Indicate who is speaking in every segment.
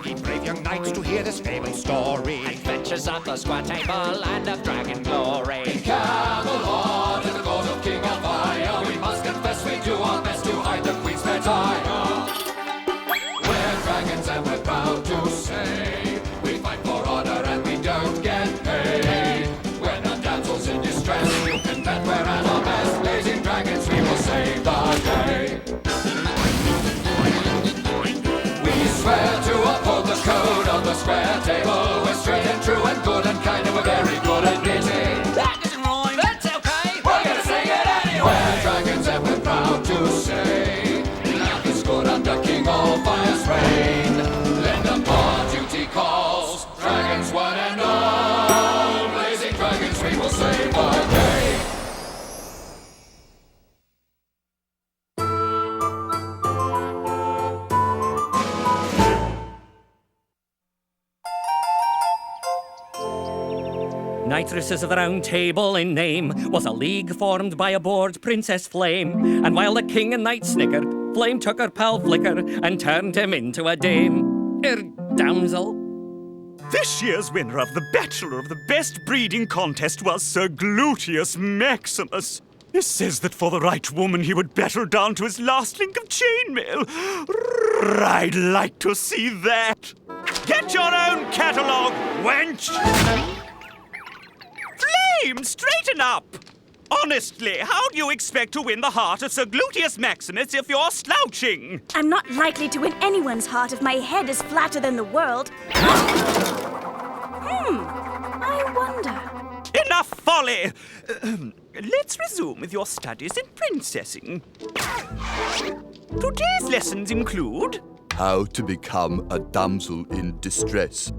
Speaker 1: Now ye brave young knights to hear this fabled story.
Speaker 2: Adventures of the square table and of dragon glory.
Speaker 3: In Camelot, in the court of King Althea, we must confess we do our best to hide the Queen's fair tire. We're dragons and we're proud to say we fight for honor and we don't get paid. When a damsel's in distress, you can bet we're at our best. Blazing dragons, we will save the day. We swear to uphold the code of the square table. We're straight and true and good and kind, and we're very good at knitting.
Speaker 2: That doesn't rhyme. That's okay.
Speaker 3: We're gonna sing it anyway. We're dragons and we're proud to say nothing's good under King Allfire's reign. Lend them our duty calls, dragons one and all. Blazing dragons, we will save the day.
Speaker 4: Knightresses of the Round Table in name was a league formed by a bored Princess Flame. And while the king and knight snickered, Flame took her pal Flicker and turned him into a dame. Damsel.
Speaker 5: This year's winner of the Bachelor of the Best Breeding Contest was Sir Gluteus Maximus. He says that for the right woman he would battle down to his last link of chainmail. I'd like to see that. Get your own catalogue, wench! Flame, straighten up! Honestly, how do you expect to win the heart of Sir Gluteus Maximus if you're slouching?
Speaker 6: I'm not likely to win anyone's heart if my head is flatter than the world. I wonder.
Speaker 5: Enough folly! Let's resume with your studies in princessing. Today's lessons include...
Speaker 7: how to become a damsel in distress.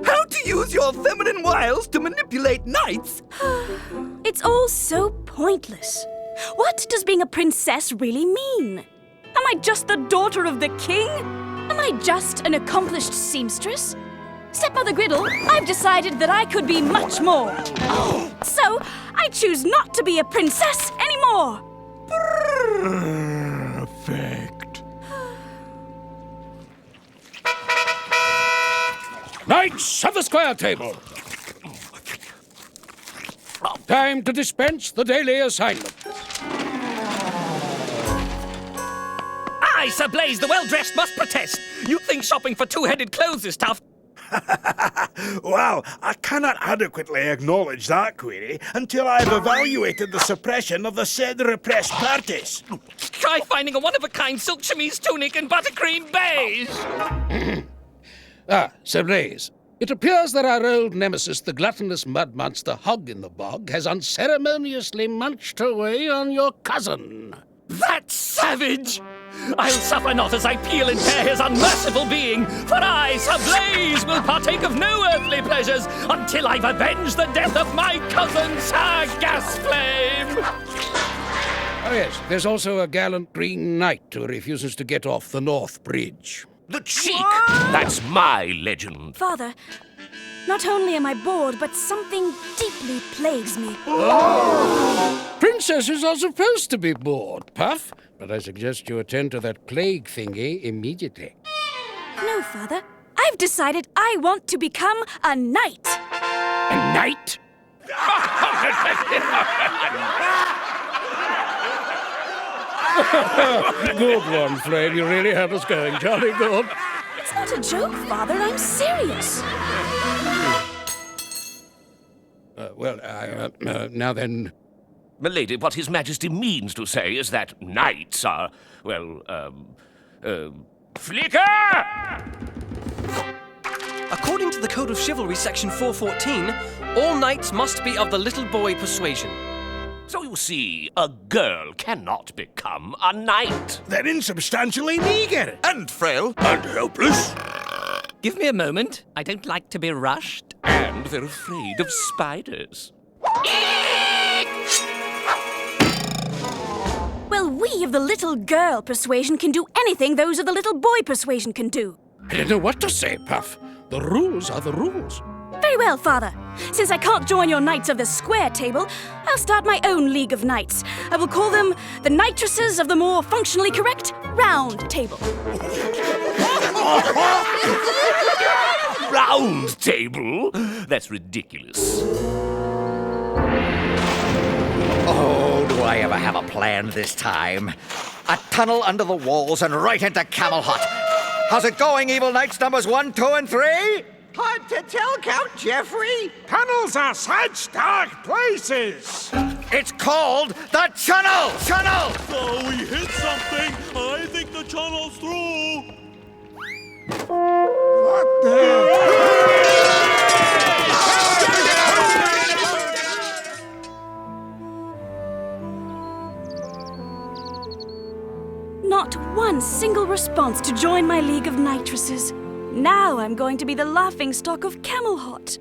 Speaker 8: How to use your feminine wiles to manipulate knights.
Speaker 6: It's all so pointless. What does being a princess really mean? Am I just the daughter of the king? Am I just an accomplished seamstress? Stepmother Griddle, I've decided that I could be much more. So, I choose not to be a princess anymore.
Speaker 5: Perfect.
Speaker 9: Knights of the square table. Time to dispense the daily assignment.
Speaker 4: Aye, Sir Blaze, the well-dressed must protest. You think shopping for two-headed clothes is tough?
Speaker 10: Well, I cannot adequately acknowledge that query until I've evaluated the suppression of the said repressed parties.
Speaker 4: Try finding a one-of-a-kind silk chemise tunic and buttercream beige.
Speaker 9: Sir Blaze, it appears that our old nemesis, the gluttonous mud monster Hog in the Bog, has unceremoniously munched away on your cousin.
Speaker 4: That savage! I'll suffer not as I peel and tear his unmerciful being, for I, Sir Blaze, will partake of no earthly pleasures until I've avenged the death of my cousin, Sir Gasflame!
Speaker 9: Oh, yes, there's also a gallant green knight who refuses to get off the North Bridge.
Speaker 11: The cheek! That's my legend.
Speaker 6: Father, not only am I bored, but something deeply plagues me.
Speaker 9: Princesses are supposed to be bored, Puff, but I suggest you attend to that plague thingy immediately.
Speaker 6: No, Father. I've decided I want to become a knight.
Speaker 9: A knight? Good one, Flame. You really have us going, jolly good.
Speaker 6: It's not a joke, Father. I'm serious.
Speaker 9: Now then...
Speaker 11: Milady, what His Majesty means to say is that knights are, Flicker!
Speaker 12: According to the Code of Chivalry, Section 414, all knights must be of the little boy persuasion.
Speaker 11: So you see, a girl cannot become a knight.
Speaker 10: They're insubstantially meagre.
Speaker 8: And frail.
Speaker 10: And helpless.
Speaker 4: Give me a moment. I don't like to be rushed.
Speaker 11: And they're afraid of spiders.
Speaker 6: Well, we of the little girl persuasion can do anything those of the little boy persuasion can do.
Speaker 9: I don't know what to say, Puff. The rules are the rules.
Speaker 6: Very well, Father. Since I can't join your Knights of the Square Table, I'll start my own League of Knights. I will call them the Knightresses of the more functionally correct Round Table.
Speaker 11: Round table? That's ridiculous.
Speaker 13: Oh, do I ever have a plan this time? A tunnel under the walls and right into Camel Hut. How's it going, evil knights numbers 1, 2, and 3?
Speaker 8: Hard to tell, Count Geoffrey.
Speaker 10: Tunnels are such dark places.
Speaker 13: It's called the Tunnel! Tunnel!
Speaker 5: Oh, we hit something. I think the tunnel's through.
Speaker 10: What the?
Speaker 6: Not one single response to join my League of Knightresses. Now I'm going to be the laughingstock of Camelot.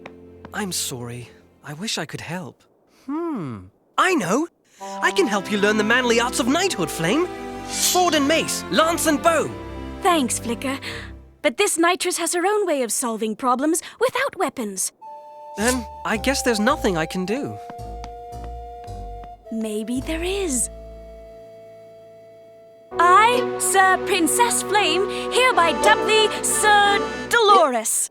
Speaker 12: I'm sorry. I wish I could help. I know! I can help you learn the manly arts of knighthood, Flame. Sword and mace, lance and bow.
Speaker 6: Thanks, Flicker. But this Knightress has her own way of solving problems without weapons.
Speaker 12: Then I guess there's nothing I can do.
Speaker 6: Maybe there is. I, Sir Princess Flame, hereby dub thee Sir Dolores.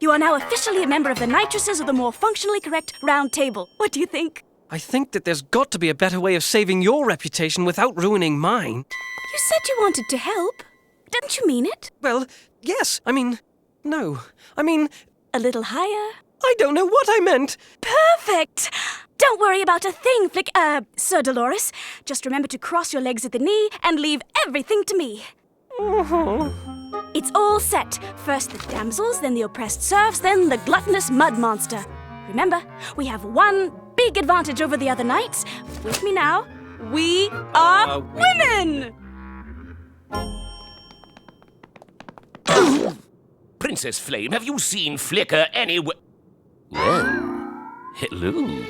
Speaker 6: You are now officially a member of the Knightresses of the more functionally correct Round Table. What do you think?
Speaker 12: I think that there's got to be a better way of saving your reputation without ruining mine.
Speaker 6: You said you wanted to help. Didn't you mean it?
Speaker 12: Well, yes. No.
Speaker 6: A little higher?
Speaker 12: I don't know what I meant.
Speaker 6: Perfect! Don't worry about a thing, Sir Dolores. Just remember to cross your legs at the knee and leave everything to me. It's all set. First the damsels, then the oppressed serfs, then the gluttonous mud monster. Remember, we have one big advantage over the other knights. With me now, we are women!
Speaker 11: Princess Flame, have you seen Flicker anywhere? Well, hello.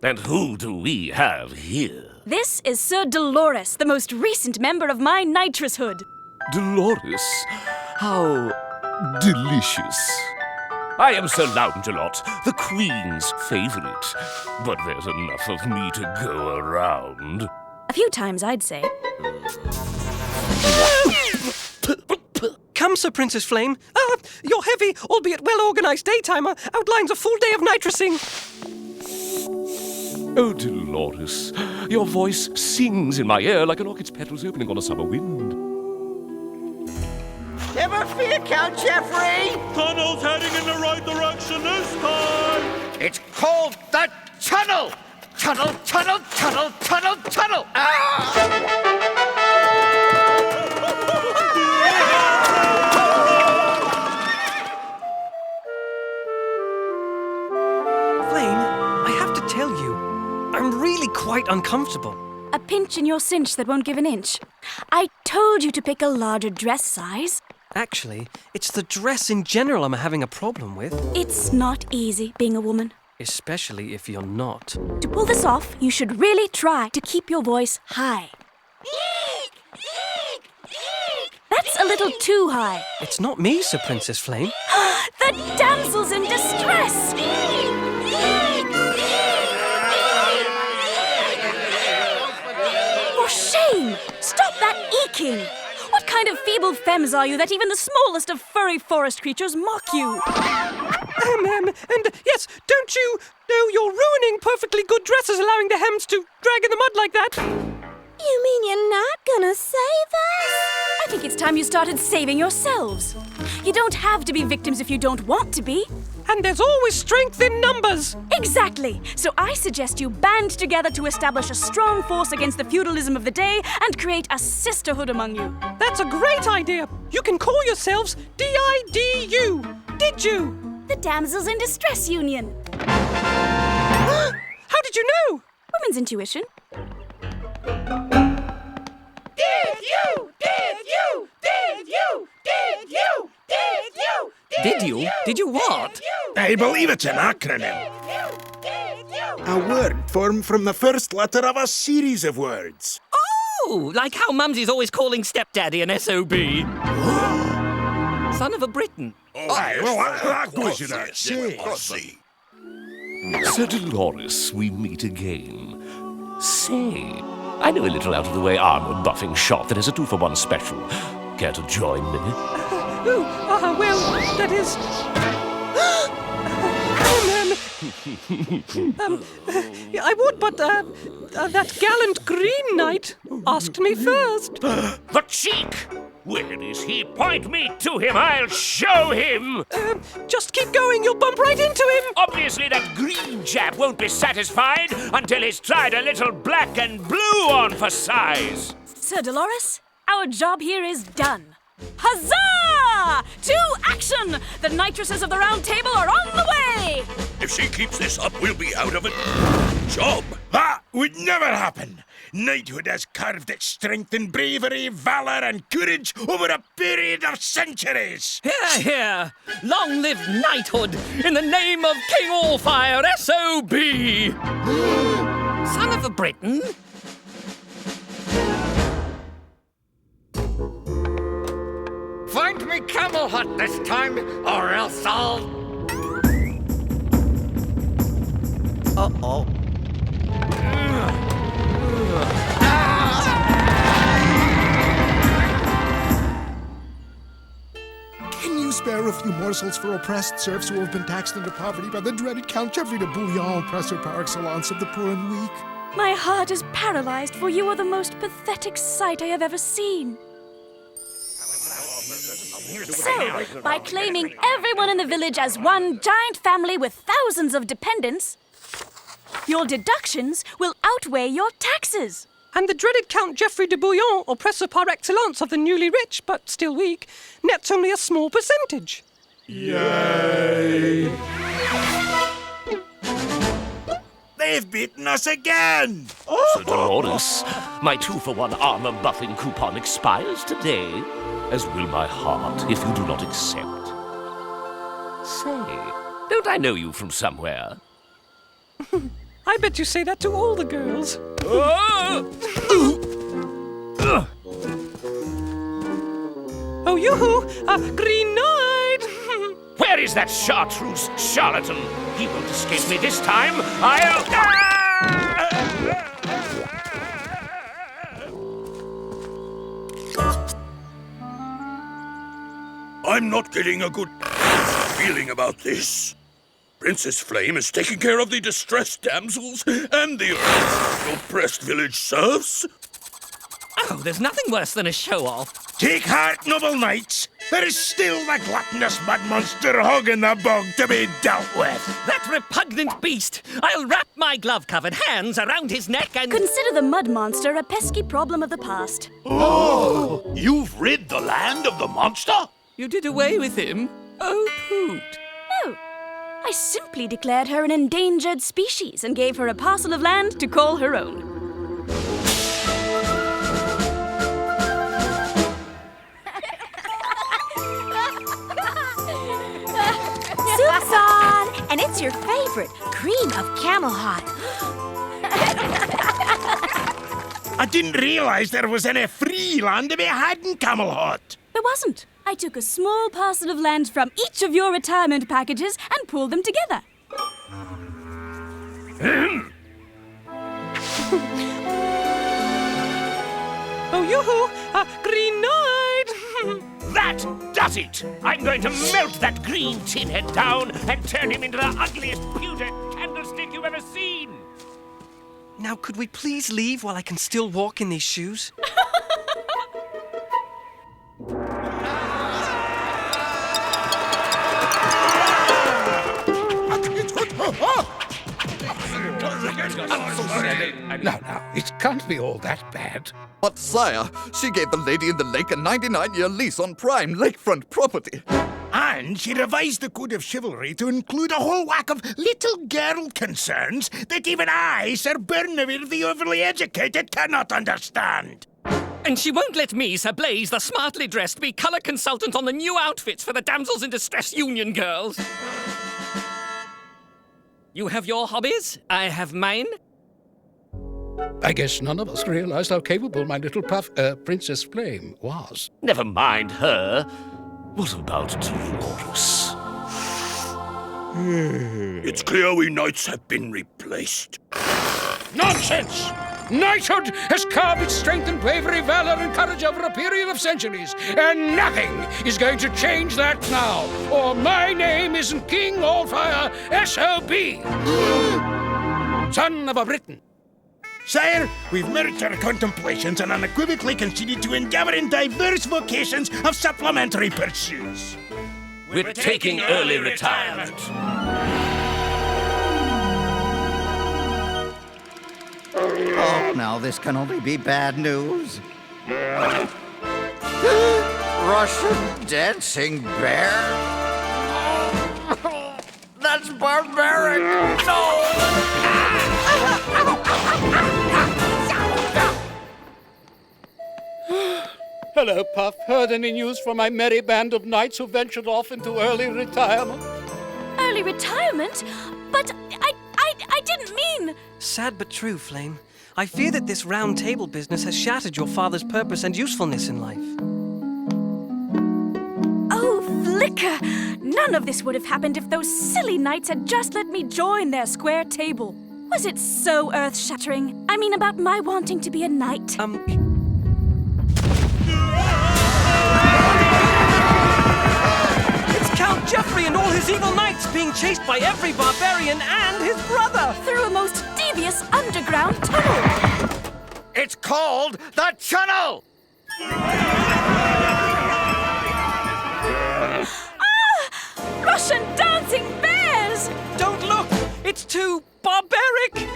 Speaker 11: And who do we have here?
Speaker 6: This is Sir Dolores, the most recent member of my Knightresshood.
Speaker 11: Dolores, how delicious. I am Sir Loungelot, the Queen's favorite. But there's enough of me to go around.
Speaker 6: A few times, I'd say.
Speaker 12: Come, Sir Princess Flame. Your heavy, albeit well-organized daytimer outlines a full day of nitressing.
Speaker 11: Oh, Dolores, your voice sings in my ear like an orchid's petals opening on a summer wind.
Speaker 8: Never fear, Count Geoffrey.
Speaker 5: Tunnel's heading in the right direction this time.
Speaker 13: It's called the Tunnel! Tunnel, tunnel, tunnel, tunnel, tunnel!
Speaker 12: Flame, I have to tell you, I'm really quite uncomfortable.
Speaker 6: A pinch in your cinch that won't give an inch. I told you to pick a larger dress size.
Speaker 12: Actually, it's the dress in general I'm having a problem with.
Speaker 6: It's not easy being a woman.
Speaker 12: Especially if you're not.
Speaker 6: To pull this off, you should really try to keep your voice high. That's a little too high.
Speaker 12: It's not me, Sir Princess Flame.
Speaker 6: The damsel's in distress! For shame! Stop that eking! What kind of feeble femmes are you that even the smallest of furry forest creatures mock you?
Speaker 12: And yes, don't you know you're ruining perfectly good dresses allowing the hems to drag in the mud like that?
Speaker 6: You mean you're not gonna save us? I think it's time you started saving yourselves. You don't have to be victims if you don't want to be.
Speaker 12: And there's always strength in numbers.
Speaker 6: Exactly. So I suggest you band together to establish a strong force against the feudalism of the day and create a sisterhood among you.
Speaker 12: That's a great idea. You can call yourselves DIDU. Did you?
Speaker 6: The Damsels in Distress Union.
Speaker 12: How did you know?
Speaker 6: Women's intuition.
Speaker 4: Did you? Did you what?
Speaker 10: I believe it's an acronym. A word formed from the first letter of a series of words.
Speaker 4: Oh, like how Mumsy's always calling stepdaddy an SOB. Son of a Briton.
Speaker 10: Aye, well, that goes without saying.
Speaker 11: Sir Dolores, we meet again. Say, I know a little out-of-the-way armor-buffing shop that has a 2-for-1 special. Care to join me?
Speaker 12: Well, that is... I would, but that gallant Green Knight asked me first.
Speaker 11: The cheek! Where is he? Point me to him, I'll show him!
Speaker 12: Just keep going, you'll bump right into him!
Speaker 11: Obviously that green chap won't be satisfied until he's tried a little black and blue on for size.
Speaker 6: Sir Dolores, our job here is done. Huzzah! To action! The Knightresses of the Round Table are on the way!
Speaker 10: If she keeps this up, we'll be out of a job. That would never happen. Knighthood has carved its strength in bravery, valor, and courage over a period of centuries.
Speaker 4: Hear, hear! Long live knighthood in the name of King Allfire, S.O.B. Son of a Briton?
Speaker 13: Find me camel hut this time, or else I'll... Uh-oh.
Speaker 14: Can you spare a few morsels for oppressed serfs who have been taxed into poverty by the dreaded Count Geoffrey de Bouillon, oppressor par excellence of the poor and weak?
Speaker 6: My heart is paralyzed, for you are the most pathetic sight I have ever seen. So, by claiming everyone in the village as one giant family with thousands of dependents, your deductions will outweigh your taxes.
Speaker 12: And the dreaded Count Geoffrey de Bouillon, oppressor par excellence of the newly rich, but still weak, nets only a small percentage.
Speaker 10: Yay! They've beaten us again!
Speaker 11: Sir Dolores, my 2-for-1 armor-buffing coupon expires today, as will my heart if you do not accept. Say, don't I know you from somewhere?
Speaker 12: I bet you say that to all the girls. Oh, yoo-hoo! Green Knight!
Speaker 11: Where is that chartreuse charlatan? He won't escape me this time. I'll...
Speaker 10: I'm not getting a good feeling about this. Princess Flame is taking care of the distressed damsels and the oppressed village serfs.
Speaker 4: Oh, there's nothing worse than a show-off.
Speaker 10: Take heart, noble knights. There is still the gluttonous mud monster hog in the bog to be dealt with.
Speaker 4: That repugnant beast! I'll wrap my glove-covered hands around his neck and...
Speaker 6: Consider the mud monster a pesky problem of the past.
Speaker 10: Oh! You've rid the land of the monster?
Speaker 4: You did away with him? Oh, Poot.
Speaker 6: No. I simply declared her an endangered species and gave her a parcel of land to call her own.
Speaker 15: Soup's on! And it's your favorite, cream of camel hot.
Speaker 10: I didn't realize there was any free land to be had in Camelot.
Speaker 6: There wasn't. I took a small parcel of land from each of your retirement packages and pulled them together.
Speaker 12: Oh, yoo-hoo! Green Knight!
Speaker 11: That does it! I'm going to melt that green tin head down and turn him into the ugliest pewter candlestick you've ever seen!
Speaker 12: Now, could we please leave while I can still walk in these shoes?
Speaker 9: Now, it can't be all that bad.
Speaker 7: But sire, she gave the lady in the lake a 99-year lease on prime lakefront property.
Speaker 10: And she revised the Code of Chivalry to include a whole whack of little girl concerns that even I, Sir Bernawir the overly educated, cannot understand.
Speaker 4: And she won't let me, Sir Blaze, the smartly dressed, be colour consultant on the new outfits for the Damsels in Distress Union girls. You have your hobbies, I have mine.
Speaker 9: I guess none of us realized how capable my little Princess Flame was.
Speaker 11: Never mind her. What about Dolores?
Speaker 10: It's clear we knights have been replaced.
Speaker 9: Nonsense! Knighthood has carved its strength and bravery, valor, and courage over a period of centuries, and nothing is going to change that now, or my name isn't King Allfire SOB! Son of a Briton.
Speaker 10: Sire, we've merged our contemplations and unequivocally conceded to endeavour in diverse vocations of supplementary pursuits.
Speaker 11: We're taking early retirement.
Speaker 13: Oh, now this can only be bad news. Russian dancing bear? That's barbaric! No!
Speaker 9: Hello, Puff. Heard any news from my merry band of knights who ventured off into early retirement?
Speaker 6: Early retirement? But I didn't mean...
Speaker 12: Sad but true, Flame. I fear that this round table business has shattered your father's purpose and usefulness in life.
Speaker 6: Oh, Flicker! None of this would have happened if those silly knights had just let me join their square table. Was it so earth-shattering? I mean, about my wanting to be a knight?
Speaker 12: It's Count Geoffrey and all his evil knights being chased by every barbarian and his brother!
Speaker 6: Through a most devious underground tunnel!
Speaker 13: It's called the Tunnel!
Speaker 6: Russian dancing bears!
Speaker 12: Don't look! It's too barbaric!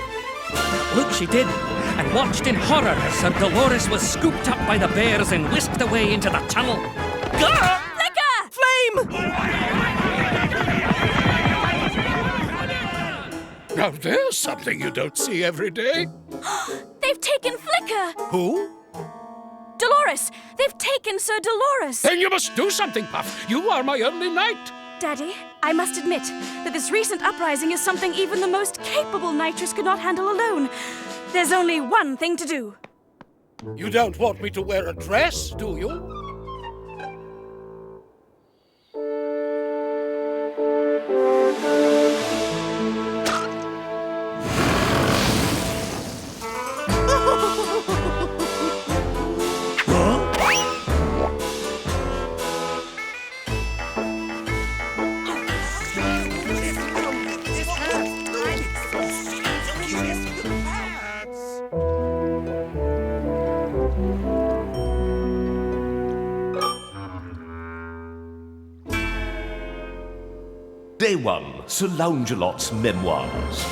Speaker 4: Look, she did, and watched in horror as Sir Dolores was scooped up by the bears and whisked away into the tunnel.
Speaker 6: Flicker!
Speaker 12: Flame!
Speaker 9: Now there's something you don't see every day.
Speaker 6: They've taken Flicker!
Speaker 9: Who?
Speaker 6: Dolores! They've taken Sir Dolores!
Speaker 9: Then you must do something, Puff. You are my only knight.
Speaker 6: Daddy, I must admit that this recent uprising is something even the most capable knightress could not handle alone. There's only one thing to do.
Speaker 9: You don't want me to wear a dress, do you?
Speaker 11: Day 1, Sir Langelot's memoirs.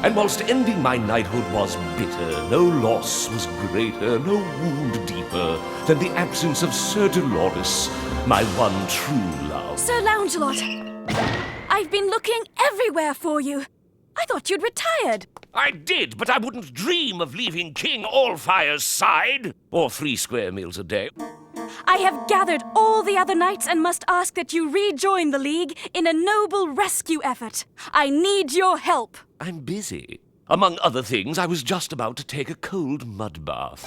Speaker 11: And whilst ending my knighthood was bitter, no loss was greater, no wound deeper than the absence of Sir Dolores, my one true love.
Speaker 6: Sir Langelot, I've been looking everywhere for you. I thought you'd retired.
Speaker 11: I did, but I wouldn't dream of leaving King Allfire's side, or 3 square meals a day.
Speaker 6: I have gathered all the other knights and must ask that you rejoin the League in a noble rescue effort. I need your help.
Speaker 11: I'm busy. Among other things, I was just about to take a cold mud bath.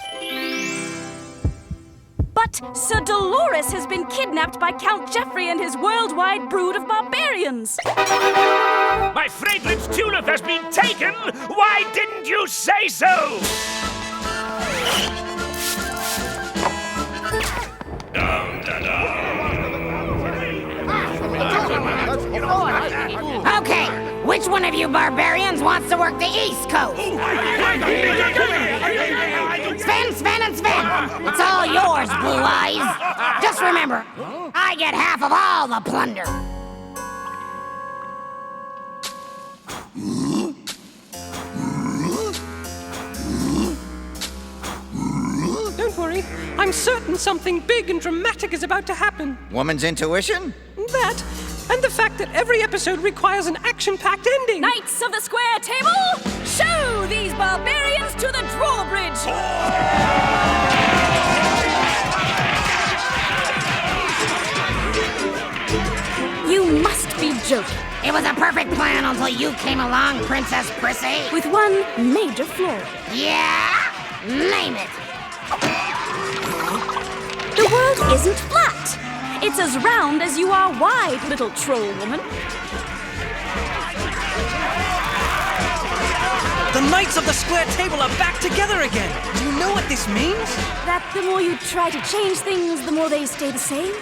Speaker 6: But Sir Dolores has been kidnapped by Count Geoffrey and his worldwide brood of barbarians.
Speaker 11: My fragrant tulip has been taken! Why didn't you say so?
Speaker 15: Okay, which one of you barbarians wants to work the East Coast? Sven, and Sven! It's all yours, Blue Eyes! Just remember, I get half of all the plunder!
Speaker 12: Don't worry. I'm certain something big and dramatic is about to happen.
Speaker 13: Woman's intuition?
Speaker 12: That, and the fact that every episode requires an action-packed ending.
Speaker 6: Knights of the Square Table, show these barbarians to the drawbridge! You must be joking.
Speaker 15: It was a perfect plan until you came along, Princess Prissy.
Speaker 6: With one major flaw.
Speaker 15: Yeah? Name it.
Speaker 6: The world isn't flat. It's as round as you are wide, little troll woman.
Speaker 12: The Knights of the Square Table are back together again! Do you know what this means?
Speaker 6: That the more you try to change things, the more they stay the same?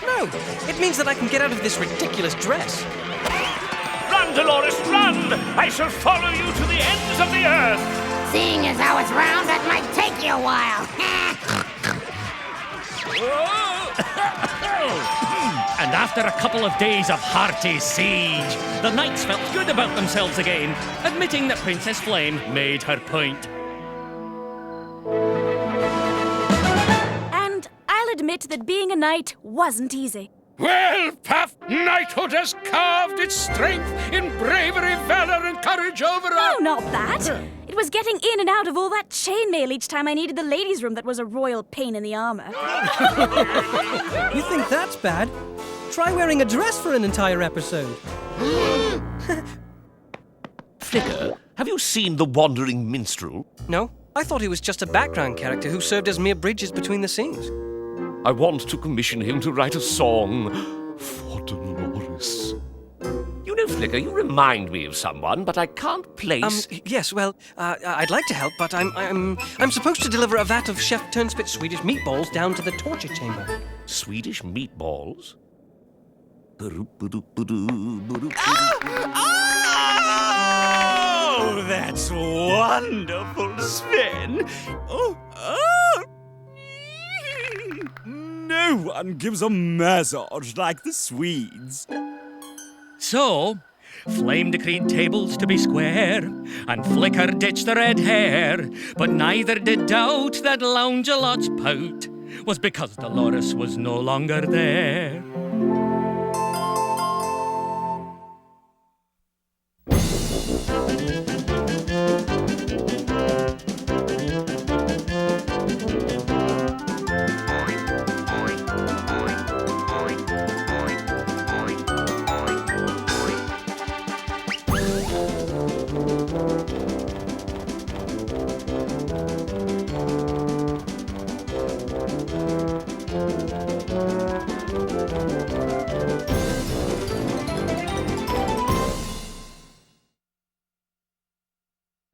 Speaker 12: No, it means that I can get out of this ridiculous dress.
Speaker 11: Run, Dolores, run! I shall follow you to the ends of the earth!
Speaker 15: Seeing as how it's round, that might take you a while.
Speaker 4: And after a couple of days of hearty siege, the knights felt good about themselves again, admitting that Princess Flame made her point.
Speaker 6: And I'll admit that being a knight wasn't easy.
Speaker 9: Well, Puff, knighthood has carved its strength in bravery, valor, and courage over
Speaker 6: No, not that. It was getting in and out of all that chainmail each time I needed the ladies' room that was a royal pain in the armor.
Speaker 12: You think that's bad? Try wearing a dress for an entire episode.
Speaker 11: Flicker, have you seen The Wandering Minstrel?
Speaker 12: No, I thought he was just a background character who served as mere bridges between the scenes.
Speaker 11: I want to commission him to write a song for Dolores. You know, Flicker, you remind me of someone, but I can't place...
Speaker 12: Yes, well, I'd like to help, but I'm supposed to deliver a vat of Chef Turnspit's Swedish meatballs down to the torture chamber.
Speaker 11: Swedish meatballs?
Speaker 5: Oh, that's wonderful, Sven. No one gives a massage like the Swedes.
Speaker 4: So, Flame decreed tables to be square, and Flicker ditched the red hair, but neither did doubt that Lounge-a-Lot's pout was because Dolores was no longer there.